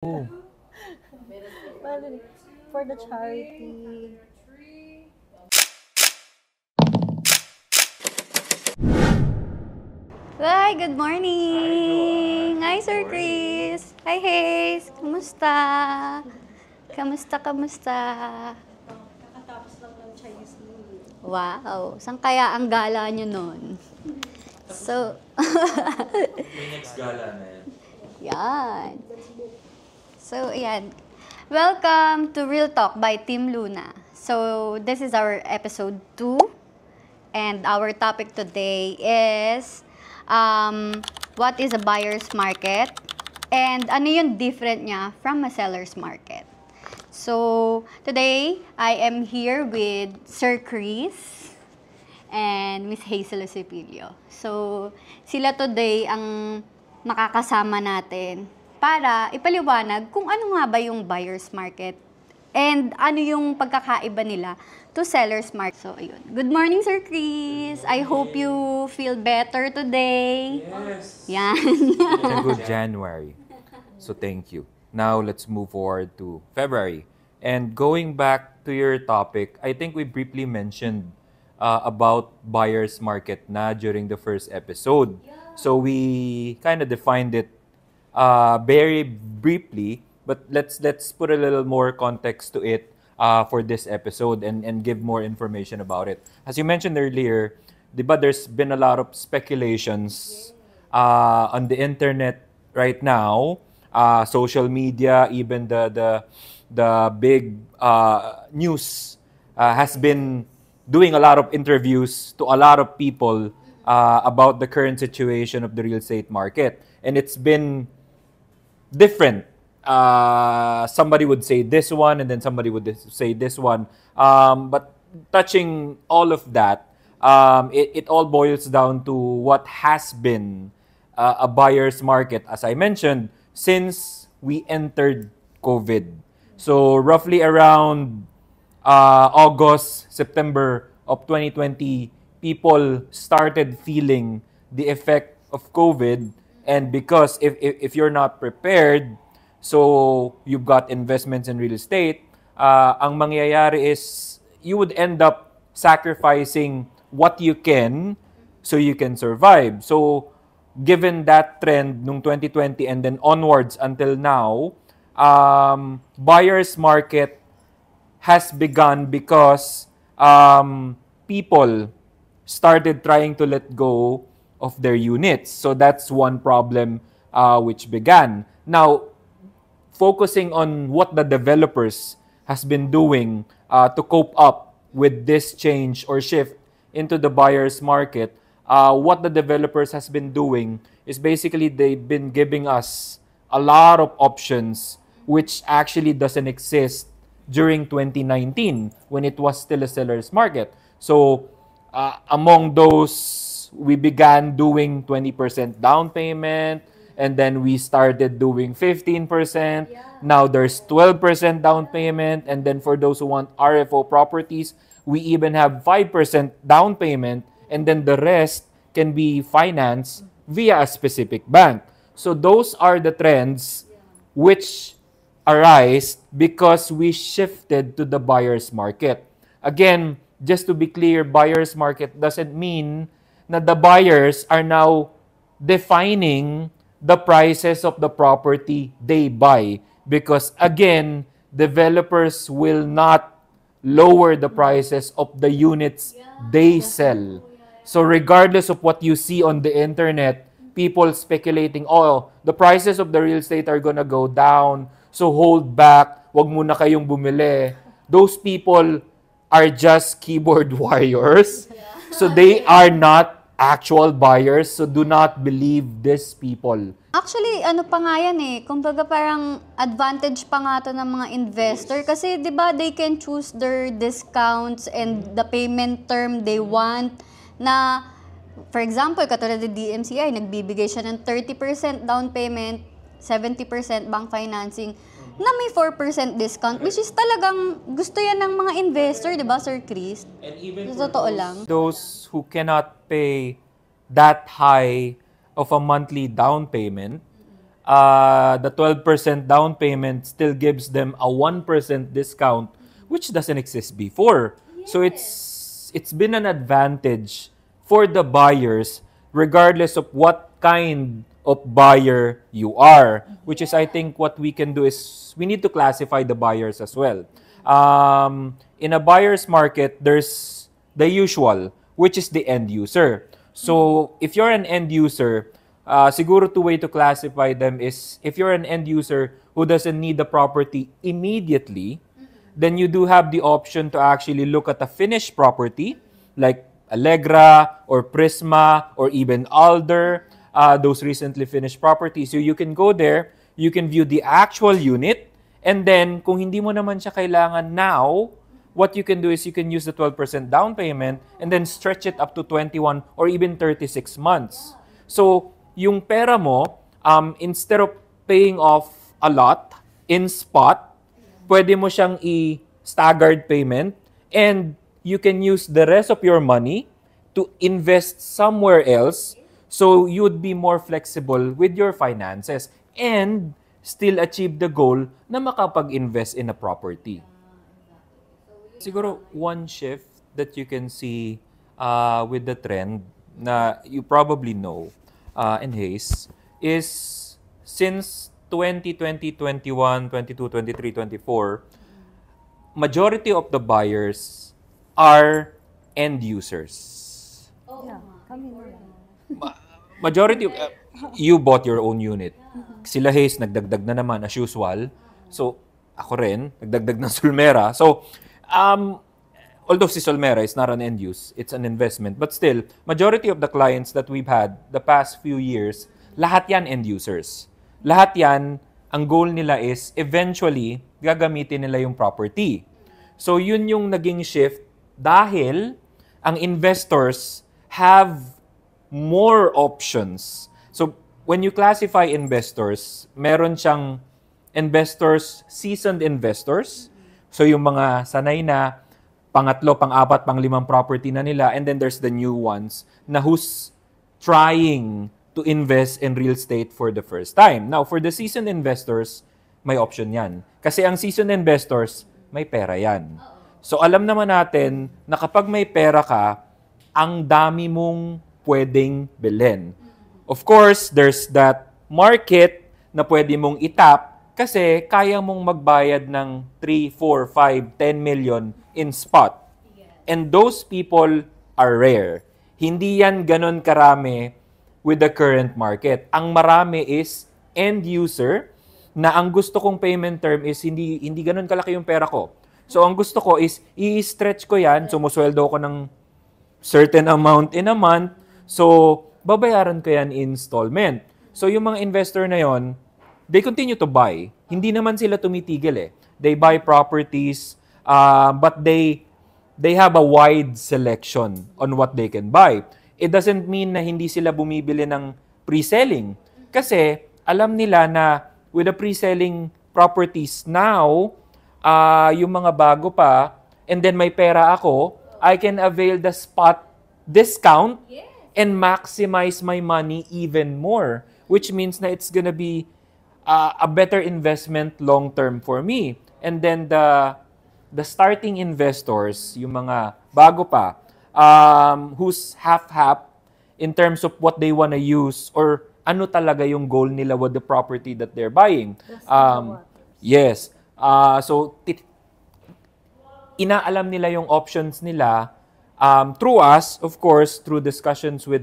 Oh, Well, for the charity. Hi, good morning! Hi, Sir Chris! Hi, Hayes! Kamusta? Kamusta? Kakatapos lang ng Chinese New Year. Wow! Saan kaya ang gala nyo nun? So, may next gala na yan. yan. So, ayan. Welcome to Real Talk by Team Luna. So, this is our episode 2. And our topic today is what is a buyer's market and ano yung different niya from a seller's market. So, today, I am here with Sir Chris and Miss Hazel Cepillo. So, sila today ang makakasama natin para ipaliwanag kung ano nga ba yung buyer's market and ano yung pagkakaiba nila to seller's market. So, ayun. Good morning, Sir Chris. I hope you feel better today. Yes. Yan. It's a good January. So thank you. Now let's move forward to February. And going back to your topic, I think we briefly mentioned about buyer's market na during the first episode. So we kind of defined it very briefly, but let's put a little more context to it for this episode and give more information about it. As you mentioned earlier, di ba, there's been a lot of speculations on the internet right now, social media, even the big news has been doing a lot of interviews to a lot of people about the current situation of the real estate market, and it's been different. Somebody would say this one, and then somebody would say this one. But touching all of that, it all boils down to what has been a buyer's market, as I mentioned, since we entered COVID. So roughly around August, September of 2020, people started feeling the effect of COVID. And because if you're not prepared, so you've got investments in real estate, ang mangyayari is you would end up sacrificing what you can so you can survive. So given that trend nung 2020 and then onwards until now, buyer's market has begun because people started trying to let go of their units. So that's one problem which began. Now, focusing on what the developers has been doing to cope up with this change or shift into the buyer's market, what the developers has been doing is basically they've been giving us a lot of options which actually doesn't exist during 2019 when it was still a seller's market. So among those, we began doing 20% down payment, and then we started doing 15%. Now there's 12% down payment, and then for those who want RFO properties, we even have 5% down payment, and then the rest can be financed via a specific bank. So those are the trends which arise because we shifted to the buyer's market. Again, just to be clear, buyer's market doesn't mean na the buyers are now defining the prices of the property they buy, because again, developers will not lower the prices of the units they sell. So regardless of what you see on the internet, people speculating, oh, the prices of the real estate are gonna go down, so hold back, wag muna kayong bumili. Those people are just keyboard warriors. So they are not actual buyers, so do not believe these people. Actually, ano pa nga yan eh. Kumbaga parang advantage pa nga to ng mga investor. Kasi di ba they can choose their discounts and the payment term they want. Na, for example, katulad ng DMCI, nagbibigay siya ng 30% down payment, 70% bank financing, na may 4% discount, which is talagang gusto yan ng mga investor, di ba, Sir Chris? And even Sa totoo lang. those who cannot pay that high of a monthly down payment, the 12% down payment still gives them a 1% discount, which doesn't exist before. So it's been an advantage for the buyers regardless of what kind of buyer you are, which is I think what we can do is we need to classify the buyers as well. In a buyer's market, there's the usual, which is the end user. So if you're an end user, siguro two way to classify them is if you're an end user who doesn't need the property immediately, then you do have the option to actually look at a finished property like Allegra or Prisma or even Alder, those recently finished properties. So you can go there, you can view the actual unit, and then kung hindi mo naman siya kailangan now, what you can do is you can use the 12% down payment and then stretch it up to 21 or even 36 months. So yung pera mo, instead of paying off a lot in spot, pwede mo siyang i-staggered payment and you can use the rest of your money to invest somewhere else so you would be more flexible with your finances and still achieve the goal na makapag-invest in a property. Siguro one shift that you can see with the trend na you probably know and Hayes is since 2020, 21, 22, 23, 24, majority of the buyers are end users. Majority of you bought your own unit. Sila Hayes nagdagdag na naman as usual. So ako rin nagdagdag ng Solmera. So although si Solmera is not an end use, it's an investment. But still, majority of the clients that we've had the past few years, lahat yan end users. Lahat yan, ang goal nila is eventually gagamitin nila yung property. So yun yung naging shift dahil ang investors have more options. So when you classify investors, meron siyang investors, seasoned investors. So yung mga sanay na pangatlo, pang-apat, pang-limang property na nila, and then there's the new ones na who's trying to invest in real estate for the first time. Now, for the seasoned investors, may option yan. Kasi ang seasoned investors, may pera yan. So alam naman natin na kapag may pera ka, ang dami mong pwedeng bilhin. Of course, there's that market na pwede mong itap kasi kaya mong magbayad ng 3, 4, 5, 10 million in spot. And those people are rare. Hindi yan ganon karami with the current market. Ang marami is end user na ang gusto kong payment term is hindi ganon kalaki yung pera ko. So ang gusto ko is i-stretch ko yan, sumusweldo ko ng certain amount in a month, so babayaran ko yan in installment. So yung mga investor na yon, they continue to buy. Hindi naman sila tumitigil eh. They buy properties, but they have a wide selection on what they can buy. It doesn't mean na hindi sila bumibili ng pre-selling. Kasi alam nila na with the pre-selling properties now, yung mga bago pa, and then may pera ako, I can avail the spot discount and maximize my money even more. Which means na it's gonna be a better investment long-term for me. And then the starting investors, yung mga bago pa, who's half-half in terms of what they wanna use or ano talaga yung goal nila with the property that they're buying. Yes. So, inaalam nila yung options nila through us, of course, through discussions with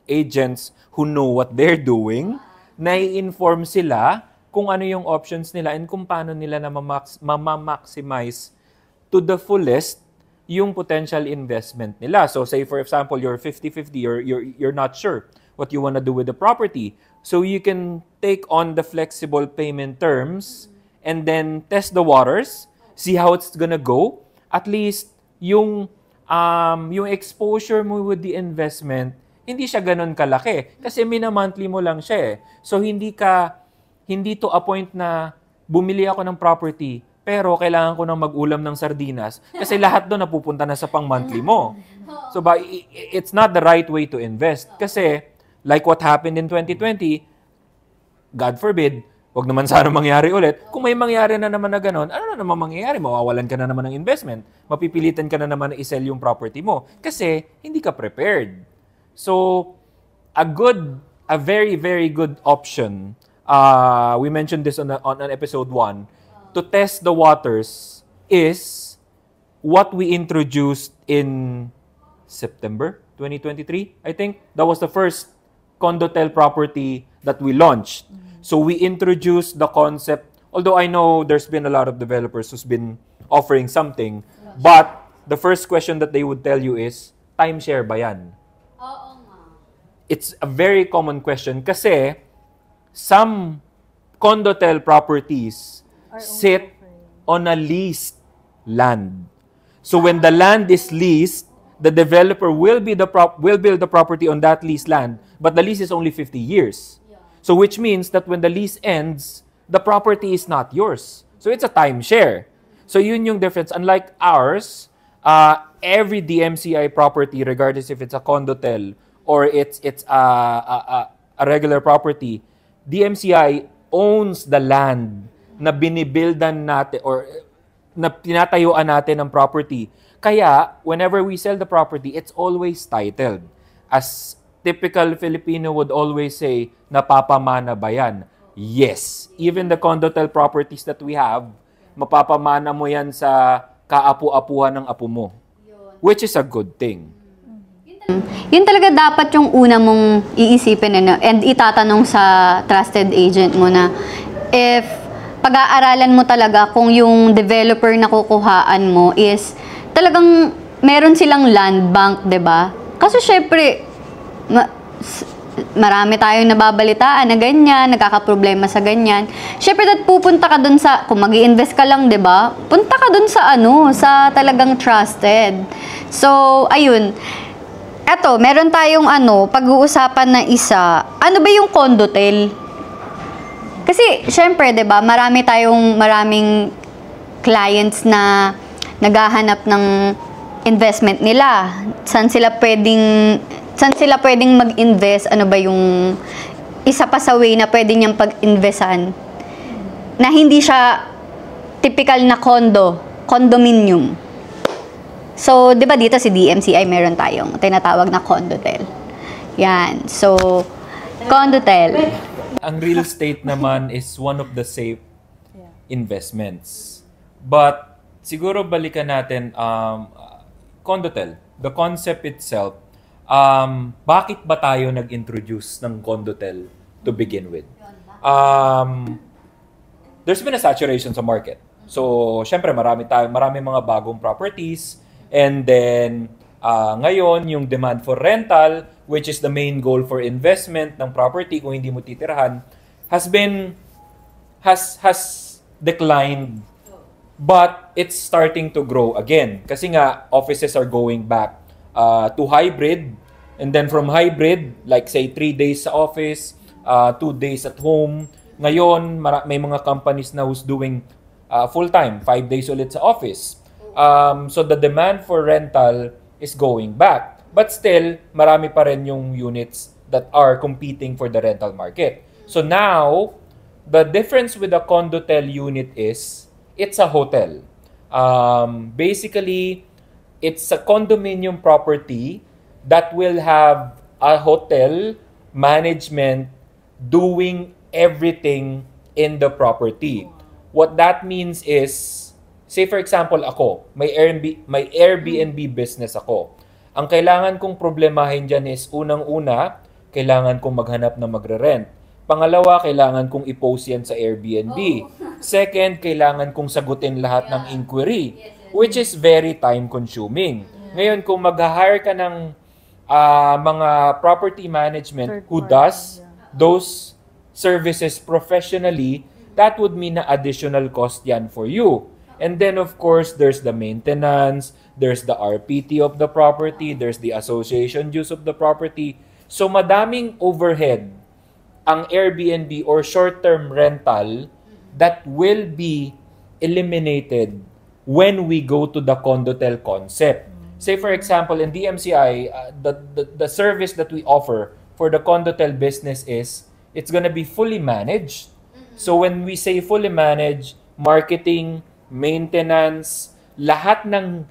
agents who know what they're doing, nai-inform sila kung ano yung options nila and kung paano nila na maximize to the fullest yung potential investment nila. So, say for example, you're 50-50, you're not sure what you want to do with the property. So, you can take on the flexible payment terms and then test the waters, see how it's gonna go. At least, yung exposure mo with the investment, hindi siya ganun kalaki. Kasi mina-monthly mo lang siya eh. So, hindi to a point na bumili ako ng property, pero kailangan ko nang mag-ulam ng sardinas kasi lahat doon napupunta na sa pang-monthly mo. So, it's not the right way to invest. Kasi, like what happened in 2020, God forbid, wag naman sana mangyari ulit. Kung may mangyari na naman na gano'n, ano na naman mangyayari? Mawawalan ka na naman ng investment. Mapipilitan ka na naman na i-sell yung property mo. Kasi hindi ka prepared. So, a very, very good option, we mentioned this on an episode 1, to test the waters is what we introduced in September 2023. I think that was the first Condotel property that we launched. So we introduced the concept, although I know there's been a lot of developers who's been offering something, but the first question that they would tell you is, timeshare ba yan? Oo nga. It's a very common question kasi some Condotel properties sit on a leased land. So when the land is leased, the developer will build the property on that leased land, but the lease is only 50 years. So which means that when the lease ends, the property is not yours. So it's a timeshare. So yun yung difference. Unlike ours, every DMCI property, regardless if it's a condotel or it's a regular property, DMCI owns the land na binibuildan natin or na tinatayuan natin ng property. Kaya, whenever we sell the property, it's always titled. As typical Filipino would always say, napapamana ba yan? Yes. Even the condotel properties that we have, mapapamana mo yan sa kaapu-apuhan ng apu mo. Which is a good thing. Yun talaga dapat yung una mong iisipin and itatanong sa trusted agent mo na if pag-aaralan mo talaga kung yung developer na kukuhaan mo is talagang meron silang land bank, 'di ba? Kasi syempre marami tayong nababalitaan na ganyan, nagkakaproblema sa ganyan. Syempre pupunta ka dun sa, kung mag-i-invest ka lang, 'di ba? Punta ka dun sa sa talagang trusted. So, ayun. Eto, meron tayong pag-uusapan na isa. Ano ba yung condotel? Kasi, syempre, 'di ba, maraming clients na naghahanap ng investment nila. Saan sila pwedeng mag-invest? Ano ba yung isa pa sa way na pwede niyang pag-investan? Na hindi siya typical na condominium. So, 'di ba dito si DMCI meron tayong tinatawag na condotel. Yan. So, condotel. Ang real estate naman is one of the safe investments. But siguro balikan natin condotel, the concept itself. Bakit ba tayo nag-introduce ng condotel to begin with? There's been a saturation sa market. So, syempre marami mga bagong properties, and then ngayon yung demand for rental, which is the main goal for investment ng property kung hindi mo titirahan, has declined, but it's starting to grow again. Kasi nga, offices are going back to hybrid, and then from hybrid, like say 3 days sa office, 2 days at home. Ngayon, may mga companies na who's doing full-time, 5 days ulit sa office. So the demand for rental is going back. But still, marami pa rin yung units that are competing for the rental market. So now, the difference with a condotel unit is, it's a hotel. Basically, it's a condominium property that will have a hotel management doing everything in the property. What that means is, say for example ako, may Airbnb business ako. Ang kailangan kong problemahin dyan is, unang-una, kailangan kong maghanap na magre-rent. Pangalawa, kailangan kong i-post yan sa Airbnb. Second, kailangan kong sagutin lahat ng inquiry, which is very time-consuming. Ngayon, kung mag-hire ka ng mga property management who does those services professionally, that would mean na additional cost yan for you. And then, of course, there's the maintenance, there's the RPT of the property, there's the association use of the property. So, madaming overhead ang Airbnb or short-term rental that will be eliminated when we go to the condotel concept. Say, for example, in DMCI, the service that we offer for the condotel business is it's gonna be fully managed. So when we say fully managed, marketing, maintenance, lahat ng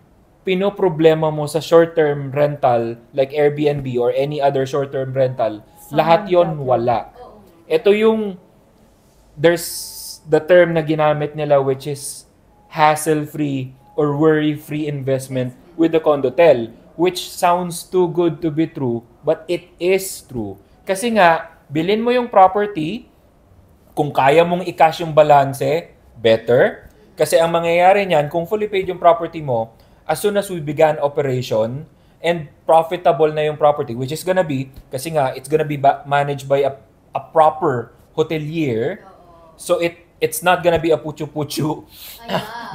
pinoproblema mo sa short-term rental like Airbnb or any other short-term rental, lahat yon wala. Ito yung there's the term na ginamit nila which is hassle-free or worry-free investment with the Condotel, which sounds too good to be true, but it is true. Kasi nga, bilhin mo yung property, kung kaya mong i-cash yung balanse, better. Kasi ang mangyayari niyan, kung fully paid yung property mo, as soon as we began operation, and profitable na yung property, which is gonna be, kasi nga, it's gonna be managed by a proper hotelier. So it's not gonna be a puchu-puchu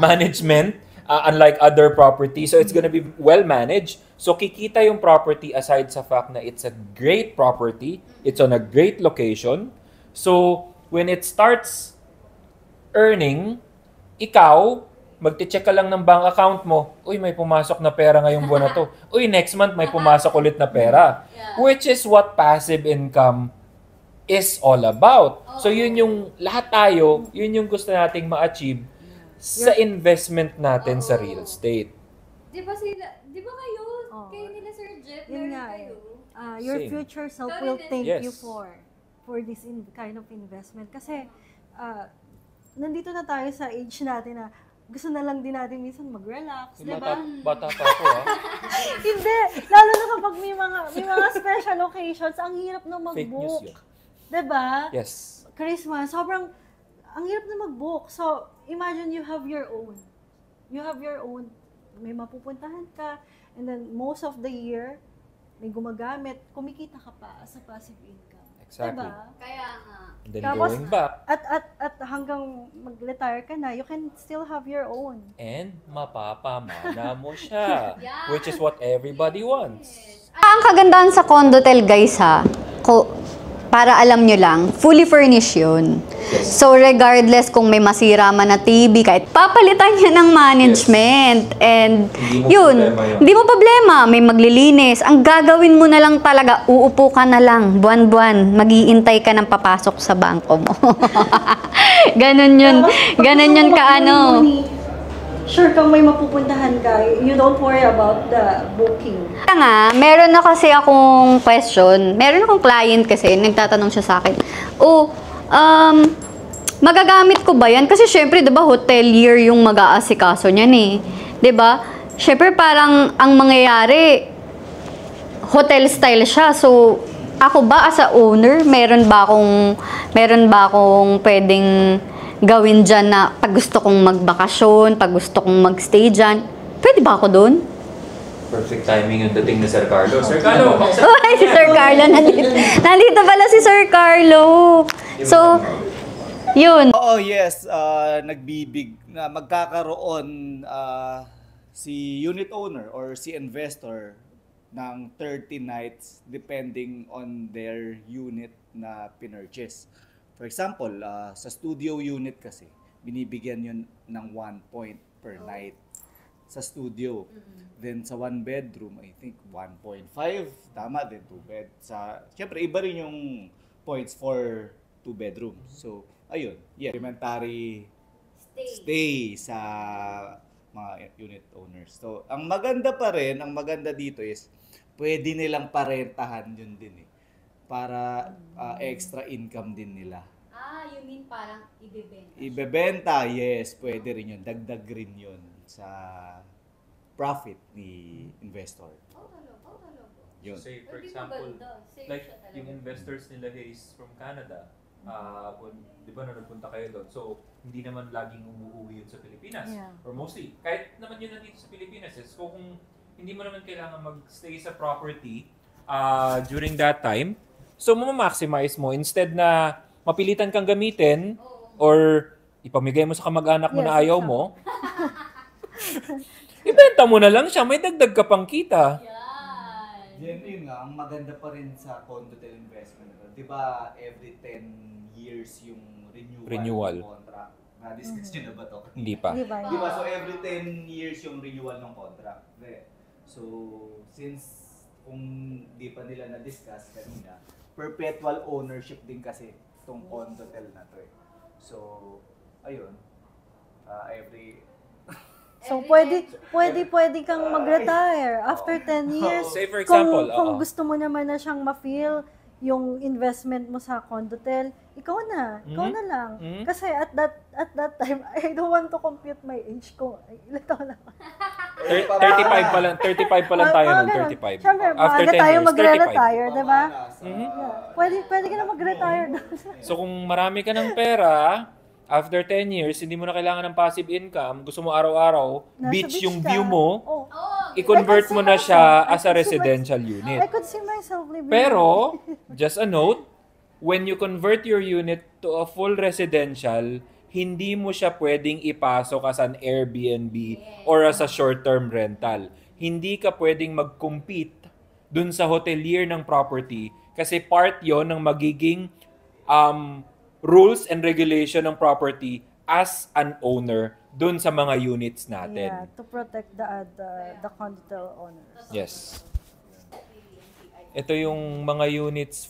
management, unlike other properties. So it's gonna be well managed. So kikita yung property aside sa fact na it's a great property, it's on a great location. So when it starts earning, ikaw, magti-check ka lang ng bank account mo, uy, may pumasok na pera ngayong buwan na to. Uy, next month may pumasok ulit na pera. Which is what passive income is all about. So yun yung lahat tayo, yun yung gusto nating ma-achieve sa investment natin sa real estate. Di ba kayo? Kayo nila Sir Jeff, Yun meron nga kayo. Your Same. future self Ikaw will rin thank Yes. you for this kind of investment. Kasi, nandito na tayo sa age natin na gusto na lang din natin minsan mag-relax, di ba? Bata pa ako, ha? Hindi! Lalo na kapag may mga special occasions, ang hirap na Fake news mag-book. yun. Di ba? Yes. Christmas, sobrang, ang hirap na mag-book. So, imagine you have your own. You have your own. May mapupuntahan ka. And then, most of the year, may gumagamit. Kumikita ka pa as a passive income. Exactly. Diba? Kaya nga. And then Tapos, going back, At hanggang mag-retire ka na, you can still have your own. and mapapamana mo siya. Yeah. Which is what everybody wants. Ang kagandahan sa Condotel, guys, ha, para alam nyo lang, fully furnished yun. So, regardless kung may masira man na TV, kahit papalitan niya ng management. And, Hindi mo yun, problema yun. hindi mo problema, may maglilinis. Ang gagawin mo na lang talaga, uupo ka na lang, buwan-buwan, mag-iintay ka ng papasok sa bangko mo. Ganon yun. Ganon yun ka, ano. Sure kang may mapupuntahan ka, you don't worry about the booking. Kaya nga, meron na kasi akong question. Meron akong client kasi, nagtatanong siya sa akin, magagamit ko ba yan? Kasi syempre, di ba, hotelier yung mag-aasikaso niyan eh. Di ba? Syempre, parang ang mangyayari, hotel style siya. So, ako ba as a owner, meron ba akong pwedeng gawin dyan na pag gusto kong magbakasyon, pag gusto kong magstay dyan, pwede ba ako doon? Perfect timing yung dating ni Sir Carlo. Sir Carlo, Ay, si Sir Carlo nandito. Nandito pala si Sir Carlo. So, yun. Oo, yes. Magkakaroon si unit owner or si investor ng 30 nights depending on their unit na pinurchase. For example, sa studio unit kasi, binibigyan yun ng 1 point per night sa studio. Then sa 1 bedroom, I think 1.5, tama din 2 bed. Siyempre, iba rin yung points for 2 bedrooms. So, ayun, yeah, elementary stay sa mga unit owners. So, ang maganda dito is, pwede nilang parentahan yun din eh. Para extra income din nila. You mean parang ibebenta? Ibebenta, yes, pwede rin yun. Dagdag rin yun sa profit ni investor. Talaga. Yun. Say, for Pwede example, maganda. Safe like siya talaga. yung investors nila is from Canada, di ba na nagpunta kayo doon? So, hindi naman laging umuwi yun sa Pilipinas. Yeah. Or mostly, kahit naman yun nandito sa Pilipinas, is kung hindi mo naman kailangan mag-stay sa property during that time, so maximize mo. Instead na mapilitan kang gamitin or ipamigay mo sa kamag-anak mo Yes, na ayaw mo, ibenta mo na lang siya, may dagdag ka pang kita. Yun nga, ang maganda pa rin sa Condotel investment. Di ba every 10 years yung renewal ng contract? Na-discuss nyo na ba to? Hindi pa. Di ba? Di ba? So every 10 years yung renewal ng contract. So since kung di pa nila na-discuss kanina, perpetual ownership din kasi itong condotel na to eh. So, ayun. Every So, pwede kang mag-retire after 10 years. Say for example, kung gusto mo naman na siyang ma-feel yung investment mo sa condotel, ikaw na lang. Kasi at that time, I don't want to compute my age ko. Ilan taon na ako? 35 pa lang tayo nun, 35. Siyempre, After maaga 10 tayo years, magre-retire, di ba? Mhm. Pwede ka na mag-retire doon. So kung marami ka ng pera, after 10 years, hindi mo na kailangan ng passive income, gusto mo araw-araw, Nasa beach yung ka. view mo, Oh. i-convert mo na siya as a residential I unit. could see myself living Pero, just a note, when you convert your unit to a full residential, hindi mo siya pwedeng ipasok as an Airbnb or as a short-term rental. Hindi ka pwedeng mag-compete dun sa hotelier ng property kasi part yon ng magiging rules and regulation ng property as an owner dun sa mga units natin. Yeah, to protect the condotel owners. Yes. Ito yung mga units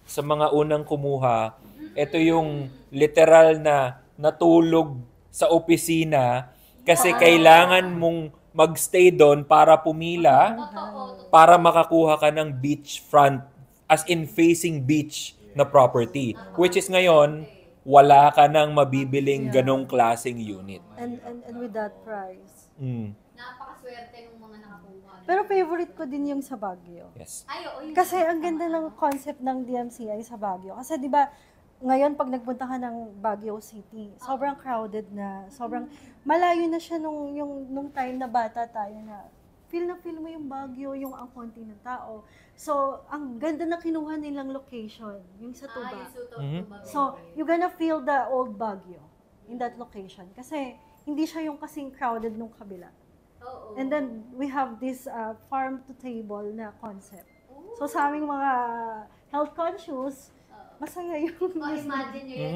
sa mga unang kumuha. Ito yung literal na natulog sa opisina kasi kailangan mong magstay doon para pumila para makakuha ka ng beachfront as in facing beach na property. Which is ngayon, wala ka nang mabibiling ganong klaseng unit. And with that price. Napakaswerte ng mga nakakuha. Pero favorite ko din yung sa Baguio. Yes. Ay, oo, yun. Kasi ang ganda ng concept ng DMCI sa Baguio. Kasi 'di ba, ngayon pag nagpunta ka ng Baguio City, sobrang crowded na, sobrang malayo na siya nung time na bata tayo na feel mo yung Baguio, yung ang konti ng tao. So, ang ganda na kinuha nilang location, yung sa Tuba. So, you're gonna feel the old Baguio in that location. Kasi, hindi siya yung kasing crowded nung kabila. And then, we have this farm to table na concept. So, sa aming mga health conscious, masaya yung Imagine nyo yun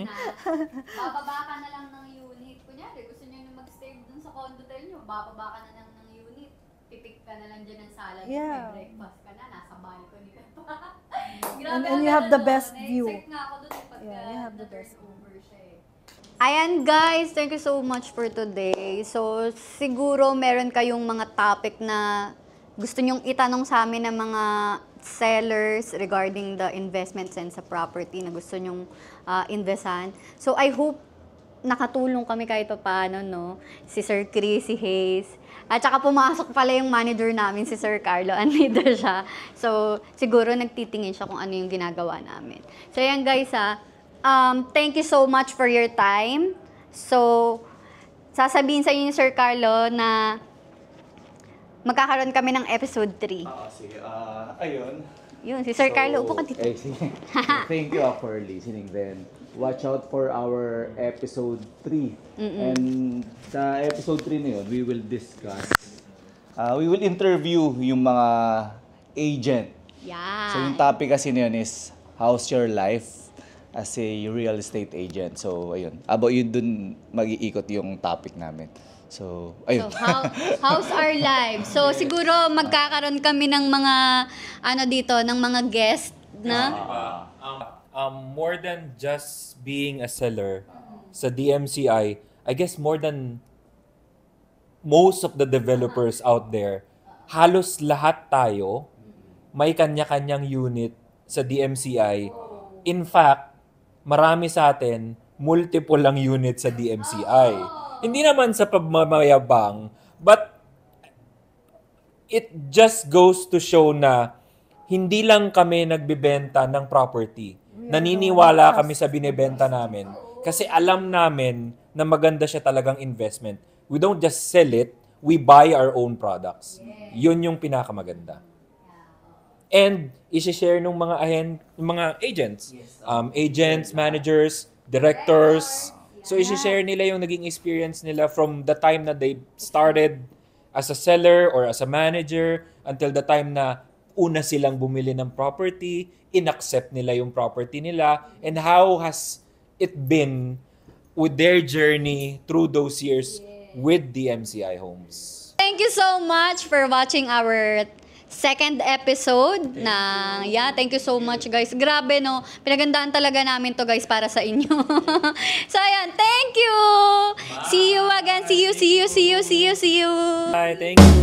bababa ka na lang ng unit. Kunyari, gusto nyo na mag-stay dun sa condotel nyo, bababa ka na lang ng unit. Pipik ka na lang dyan ng salad. Yeah. May breakfast ka na, nasa balcony ka pa. And you have the best view. Na-expect nga ako dun pagka Yeah, you have the best over siya eh. Ayan guys, thank you so much for today. So siguro meron kayong mga topic na gusto nyong itanong sa amin ng mga sellers regarding the investments and sa property na gusto nyong investan. So I hope nakatulong kami kahit pa paano, no? Si Sir Chris, si Hayes. At saka pumasok pala yung manager namin, si Sir Carlo. Andito siya. So, siguro nagtitingin siya kung ano yung ginagawa namin. So, yan guys thank you so much for your time. So, sasabihin sa inyo ni Sir Carlo na magkakaroon kami ng episode 3. Sige, ayun. Yun, si Sir Carlo, upo ka dito. Sige. Thank you for listening then. Watch out for our episode 3. And sa episode 3 na yun, we will discuss, we will interview yung mga agent. Yeah. So yung topic kasi na yun is, how's your life as a real estate agent? So ayun, about yun dun mag-iikot yung topic namin. So, ayun. So, how's our lives? So, siguro magkakaroon kami ng mga, dito, ng mga guest na... More than just being a seller sa DMCI, I guess more than most of the developers out there, halos lahat tayo may kanya-kanyang unit sa DMCI. In fact, marami sa atin, multiple lang unit sa DMCI. Hindi naman sa pagmamayabang, but it just goes to show na hindi lang kami nagbibenta ng property. Naniniwala kami sa binibenta namin kasi alam namin na maganda siya talagang investment. We don't just sell it, we buy our own products. Yun yung pinakamaganda. And isi-share ng mga agents, agents, managers, directors. So isi-share nila yung naging experience nila from the time na they started as a seller or as a manager until the time na una silang bumili ng property, inaccept nila yung property nila, and how has it been with their journey through those years with the MCI Homes. Thank you so much for watching our second episode ng, thank you so much guys. Grabe no, pinagandaan talaga namin to guys para sa inyo. So ayan, thank you! See you again, see you! Bye, thank you.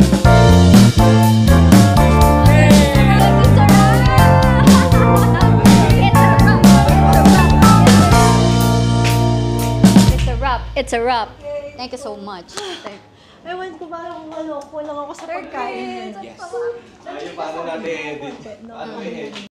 It's a wrap. Thank you so much. Ewan ko ba kung ano, kulang ako sa pagkain. Yes. Ayun, paano natin edit? Ano edit?